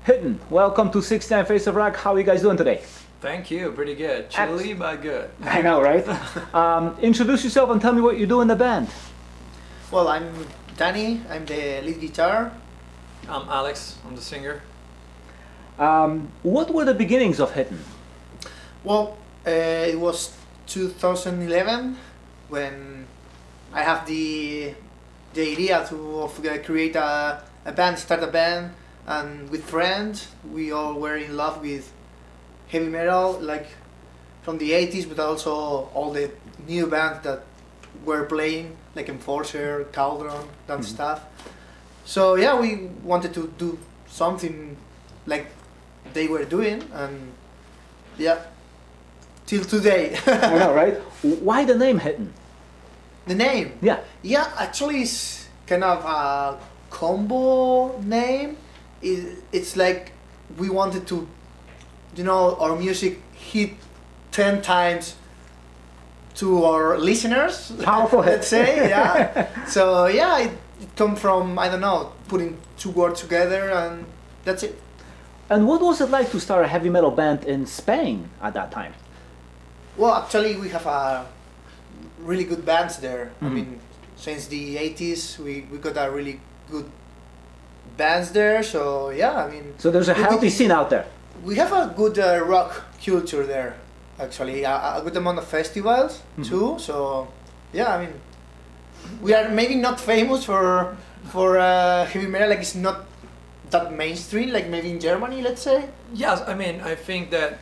Hitten, welcome to 69 Face of Rock. How are you guys doing today? Thank you, pretty good. Chilly, but good. I know, right? Introduce yourself and tell me what you do in the band. Well, I'm Dani, I'm the lead guitar. I'm Alex, I'm the singer. What were the beginnings of Hitten? Well, it was 2011 when I have the idea to create a band, start a band, and with friends we all were in love with heavy metal, like from the 80s, but also all the new bands that were playing, like Enforcer, Cauldron, that stuff. So yeah, we wanted to do something like they were doing, and yeah, till today. I know, right? Why the name Hitten? The name? Yeah. Yeah, actually it's kind of a combo name. It's like we wanted to, our music hit 10 times to our listeners. Powerful hit. Let's say, yeah. So yeah, it come from, I don't know, putting two words together, and that's it. And what was it like to start a heavy metal band in Spain at that time? Well, actually we have a really good bands there. I mean, since the 80s we got a really good bands there, so yeah, I mean... So there's a healthy scene out there. We have a good rock culture there, actually, a good amount of festivals too, so yeah, I mean, we are maybe not famous for heavy metal, like it's not that mainstream, like maybe in Germany, let's say. Yes, I mean, I think that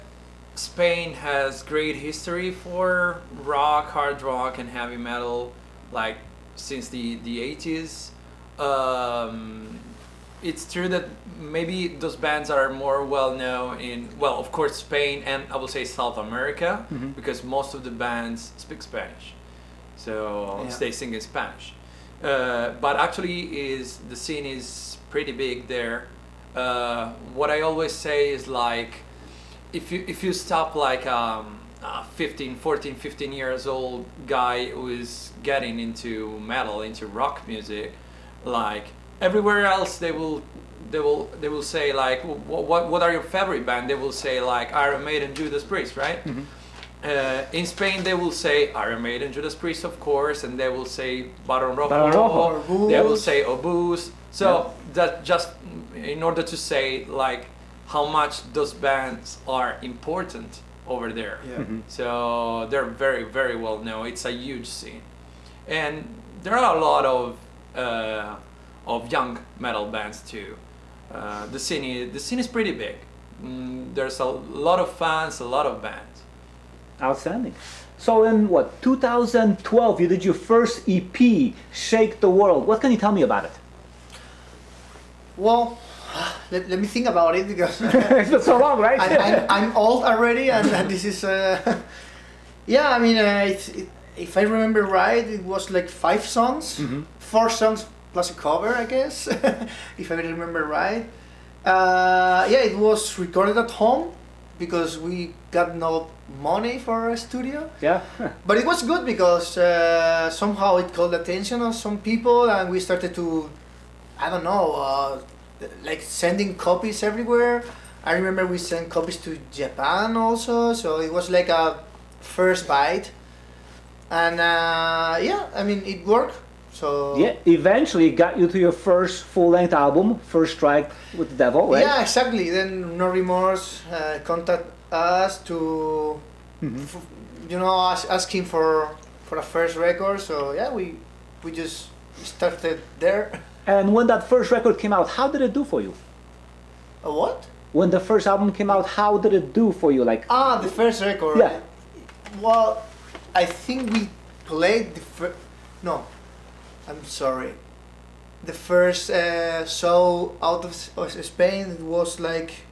Spain has great history for rock, hard rock, and heavy metal, like since the 80s. It's true that maybe those bands are more well known in, well, of course, Spain and I will say South America, because most of the bands speak Spanish, so they sing in Spanish. But actually, the scene is pretty big there. What I always say is like, if you stop like 14, 15 years old guy who is getting into metal, into rock music, like everywhere else they will say like, what are your favorite band? They will say like Iron Maiden, Judas Priest, right? In Spain they will say Iron Maiden, Judas Priest, of course, and they will say Barón Rojo. They will say Obús. So that just in order to say like how much those bands are important over there. So they're very, very well known. It's a huge scene, and there are a lot of young metal bands too. The scene is pretty big. There's a lot of fans, a lot of bands. Outstanding. So in 2012 you did your first EP, Shake the World. What can you tell me about it? Well, let me think about it, because It's been so long, right? I'm old already, and this is yeah, I mean, if I remember right, it was like 5 songs, 4 songs plus a cover, I guess, if I remember right. Yeah, it was recorded at home because we got no money for a studio. Yeah. But it was good because somehow it called the attention of some people, and we started to, I don't know, like sending copies everywhere. I remember we sent copies to Japan also, so it was like a first bite. And yeah, I mean, it worked. So yeah, eventually it got you to your first full-length album, First Strike with the Devil, right? yeah, exactly. Then No Remorse contact us to, asking for a first record. So yeah, we just started there. And when that first record came out, how did it do for you? A what? When the first album came out, how did it do for you? Like the first record. Yeah. Well, I think we played the first. No, I'm sorry. The first show out of Spain was like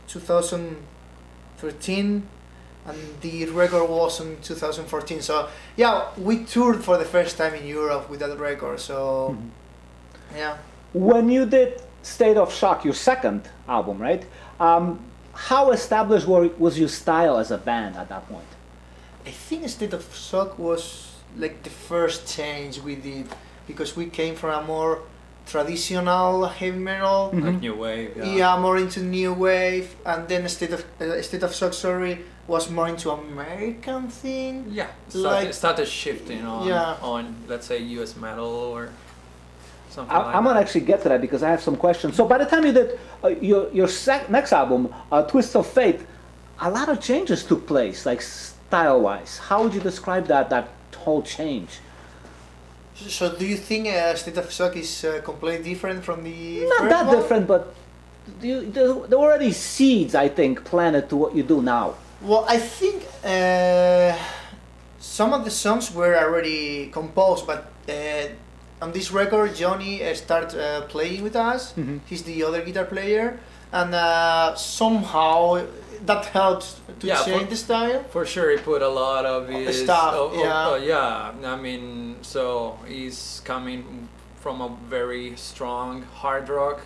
2013, and the record was in 2014. So yeah, we toured for the first time in Europe with that record. So yeah. when you did State of Shock, your second album, right? How established was your style as a band at that point? I think State of Shock was like the first change we did, because we came from a more traditional heavy metal. Like new wave. Yeah, more into new wave, and then State of Shock, sorry, was more into American thing. Yeah, started shifting on let's say US metal or something like that. I'm gonna actually get to that because I have some questions. So by the time you did your next album, Twist of Fate, a lot of changes took place, like style-wise. How would you describe that whole change? So do you think State of Shock is completely different from the Not first that one? different, but there were already seeds, I think, planted to what you do now. Well, I think some of the songs were already composed, but on this record, Johnny started playing with us. He's the other guitar player, and somehow that helps to change the style. For sure, he put a lot of his stuff. I mean, so he's coming from a very strong hard rock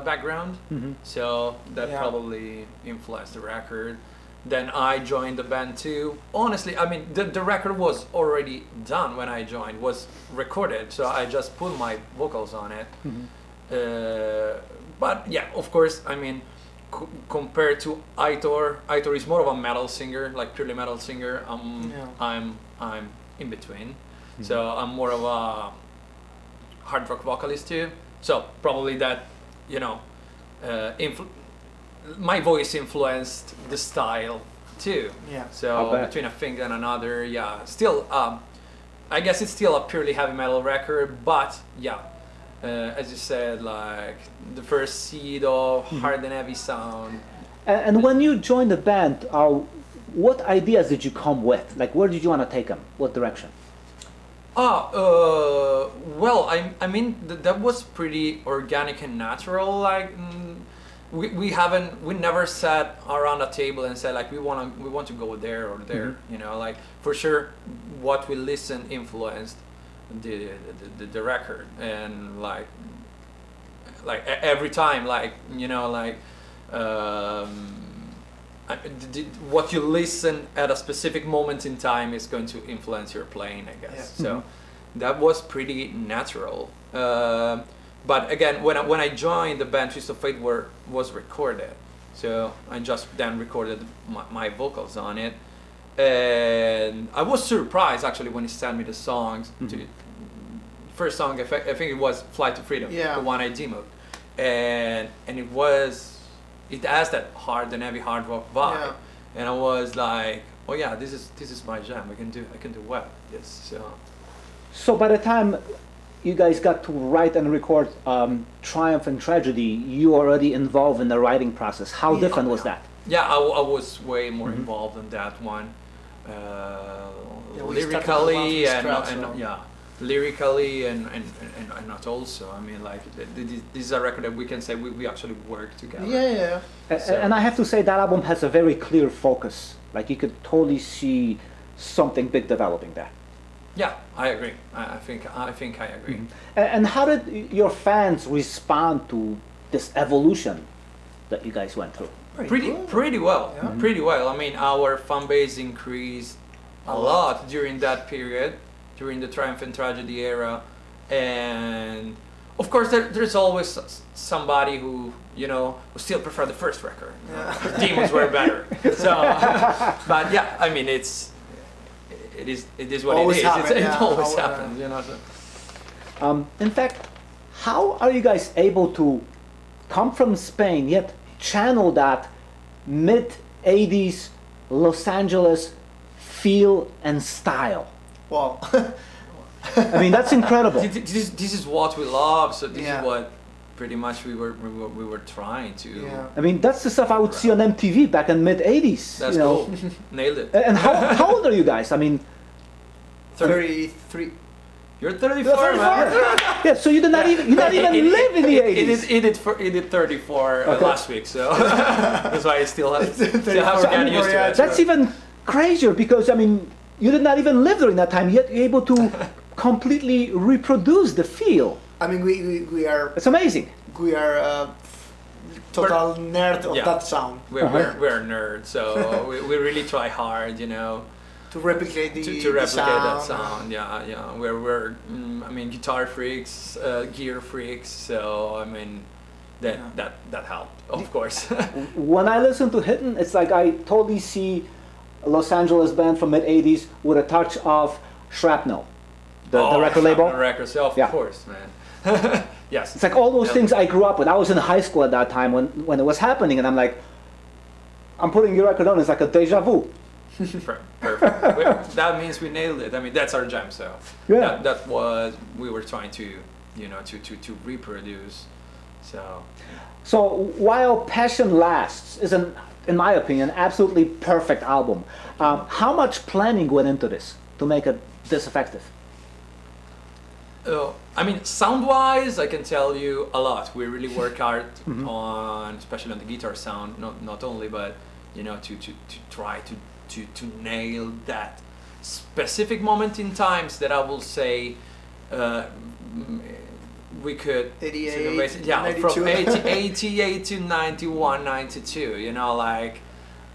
background, so that probably influenced the record. Then I joined the band too. Honestly, I mean, the record was already done when I joined, was recorded, so I just put my vocals on it. But yeah, of course, I mean, compared to Aitor is more of a metal singer, like purely metal singer. I'm in between, so I'm more of a hard rock vocalist too. So probably that, you know, my voice influenced the style too. Yeah. So between a thing and another, still, I guess it's still a purely heavy metal record, but as you said, like the first seed of hard and heavy sound. And when you joined the band, what ideas did you come with? Like, where did you want to take them? What direction? Well, I mean, that was pretty organic and natural. Like, we never sat around a table and said like we want to go there or there. You know, like for sure, what we listened influenced the record, and like every time, like, you know, like what you listen at a specific moment in time is going to influence your playing, I guess. So that was pretty natural. But again, when I joined the band, Twist of Fate was recorded, so I just then recorded my vocals on it, and I was surprised actually when he sent me the songs. First song, I think it was "Fly to Freedom," the one I demoed, and it has that hard and heavy hard rock vibe, and I was like, oh yeah, this is my jam. I can do well. Yes, so by the time you guys got to write and record Triumph and Tragedy, you were already involved in the writing process. How different was that? Yeah, I was way more involved in that one. Lyrically lyrically and not also. I mean, like this is a record that we can say we actually work together. And I have to say that album has a very clear focus. Like you could totally see something big developing there. Yeah, I agree. I think I agree. And how did your fans respond to this evolution that you guys went through? Pretty well. Yeah. Pretty well. I mean, our fan base increased a lot during that period, during the Triumph and Tragedy era, and of course there's always somebody who, you know, who still prefer the first record. The Demons were better. So, but yeah, I mean it is what always it is. Happen, It always happens, you know. So. In fact, how are you guys able to come from Spain yet channel that mid-80s Los Angeles feel and style? Wow. I mean, that's incredible. This is what we love. So this is what pretty much we were trying to. Yeah. I mean, that's the stuff I would see on MTV back in mid-80s. That's cool. Nailed it. And how old are you guys? I mean, 33. You're 34, man. Yeah, so you did not even live in the 80s. It did 34 last week, so that's why I still have to get used to it. That's even crazier because, I mean, you did not even live during that time, yet you're able to completely reproduce the feel. I mean, we are. It's amazing. We are total nerd of that sound. We're nerds, so we really try hard, you know. to replicate the to replicate that sound. sound. Yeah. We're I mean, guitar freaks, gear freaks. So I mean, that helped, of course. When I listen to Hitten, it's like I totally see a Los Angeles band from mid '80s with a touch of Shrapnel, the record label. Records, of Yeah. course, man. Yes. It's like all those things I grew up with. I was in high school at that time when it was happening, and I'm like, I'm putting your record on. It's like a deja vu. Perfect. That means we nailed it. I mean, that's our jam. So Yeah. that was we were trying to, to reproduce. So while Passion Lasts is in my opinion, absolutely perfect album. How much planning went into this to make it this effective? I mean, sound-wise, I can tell you a lot. We really work hard on, especially on the guitar sound, not only, but to try to nail that specific moment in times that I will say we could 88, from 92. 88 to 91, 92, like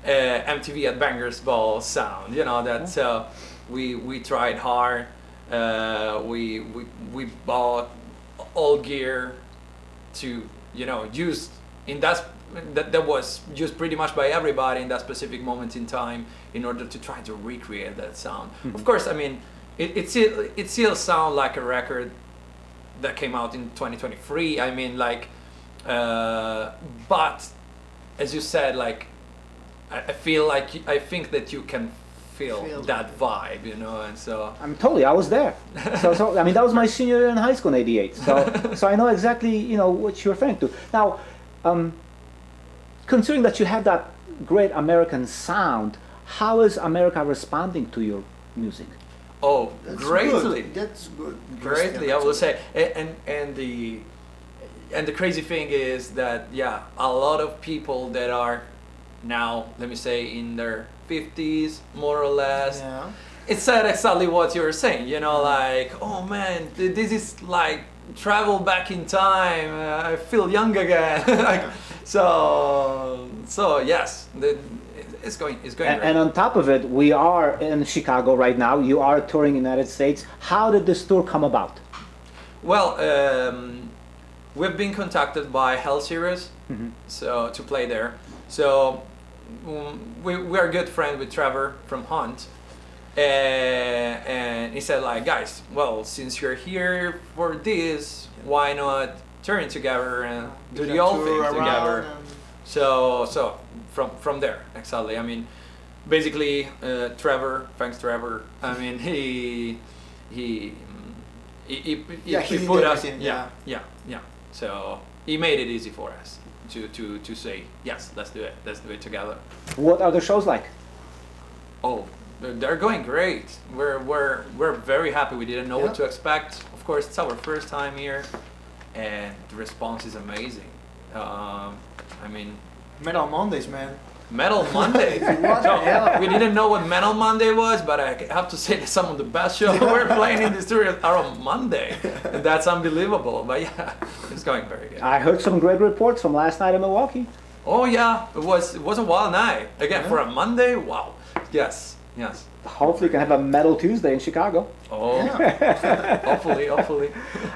MTV at Bangers Ball sound, that we tried hard. We bought all gear to use in that was used pretty much by everybody in that specific moment in time in order to try to recreate that sound. Of course, I mean it still sounds like a record that came out in 2023. I mean, like, but as you said, like, I think that you can feel that vibe, and so. I'm totally. I was there. So I mean, that was my senior year in high school in '88. So I know exactly what you're referring to. Now, considering that you have that great American sound, how is America responding to your music? Oh, That's greatly. Good. That's good. Greatly, I will say, and the crazy thing is that a lot of people that are now, let me say, in their 50s, more or less. Yeah. It said exactly what you were saying. Like, oh man, this is like travel back in time. I feel young again. Like, so yes, it's going. Great. And on top of it, we are in Chicago right now. You are touring in the United States. How did this tour come about? Well, we've been contacted by Hell Series, so to play there. So we are good friends with Trevor from Hunt, and he said, like, guys, well, since you're here for this, why not turn together and do the whole thing together? So from there, exactly. I mean, basically, Trevor, thanks Trevor. I mean, he put us. Yeah. So he made it easy for us to say yes, let's do it together. What are the shows like? Oh, they're going great. We're very happy. We didn't know what to expect. Of course, it's our first time here, and the response is amazing. I mean, Metal Mondays, man. Metal Monday. What the hell? We didn't know what Metal Monday was, but I have to say that some of the best shows we're playing in this tour are on Monday. And that's unbelievable. But yeah, it's going very good. I heard some great reports from last night in Milwaukee. Oh yeah, it was a wild night. Again, for a Monday, wow. Yes. Hopefully you can have a Metal Tuesday in Chicago. Oh, hopefully.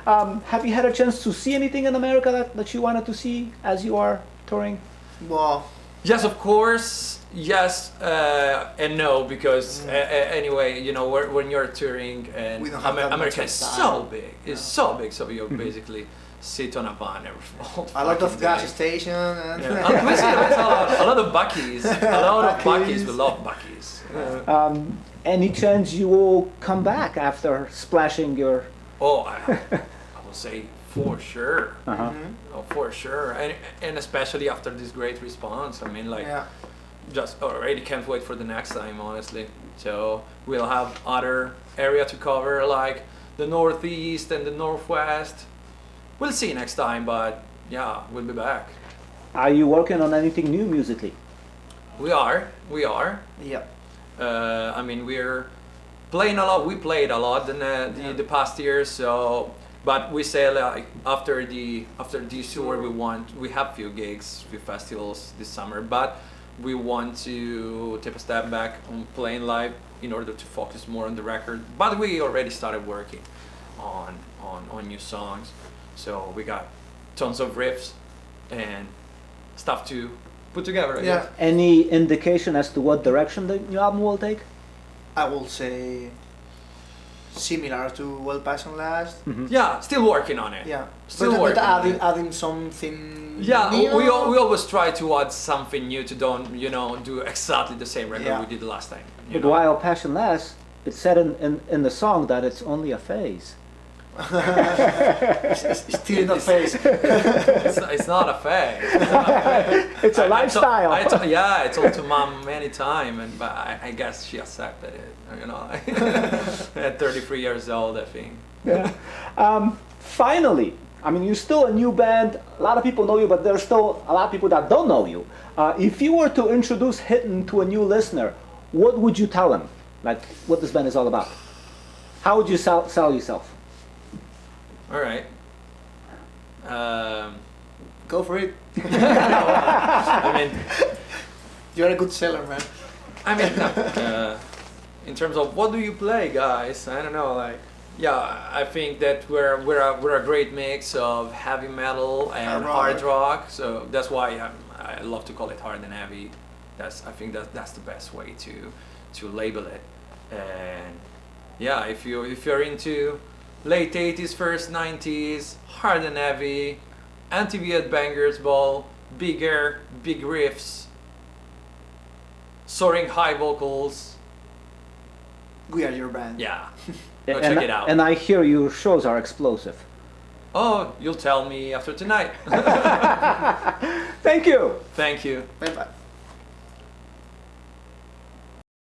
Have you had a chance to see anything in America that you wanted to see as you are touring? Well, yes, of course. Yes and no, because anyway, when you're touring and We don't have that America much is time. so big, it's so big, so you basically sit on a van every a lot of gas station and We see a lot of Buc-ee's. A lot of Buc-ee's. We love Buc-ee's. Any chance you will come back after splashing your... Oh, I will say for sure. Oh, for sure, and especially after this great response. I mean, like, just already can't wait for the next time, honestly. So we'll have other area to cover, like the Northeast and the Northwest. We'll see next time, but yeah, we'll be back. Are you working on anything new musically? We are. Yeah. I mean, we're playing a lot. We played a lot in the past years, so. But we say, like, after this tour, we have few gigs, few festivals this summer. But we want to take a step back on playing live in order to focus more on the record. But we already started working on new songs, so we got tons of riffs and stuff to put together. I guess. Any indication as to what direction the new album will take? I will say similar to Well Past and Last. Yeah, still working on it. Yeah, Still but working on it. adding something. Yeah, new. we always try to add something new to don't do exactly the same record we did last time. But while Passion lasts, it's said in the song that it's only a phase. It's still not phase. It's not a phase. It's a lifestyle. I told to mom many times, but I guess she accepted it. At 33 years old, I think. Yeah. Finally, I mean, you're still a new band. A lot of people know you, but there's still a lot of people that don't know you. If you were to introduce Hitten to a new listener, what would you tell them? Like, what this band is all about? How would you sell yourself? All right. Go for it. I mean, You're a good seller, man. I mean, in terms of what do you play, guys? I don't know. Like, yeah, I think that we're a great mix of heavy metal and hard rock. So that's why I love to call it hard and heavy. I think that's the best way to label it. And yeah, if you're into late 80s, first 90s, hard and heavy, anti-beat bangers ball, big air, big riffs, soaring high vocals. We are your band. Yeah, go check it out. And I hear your shows are explosive. Oh, you'll tell me after tonight. Thank you. Thank you. Bye bye.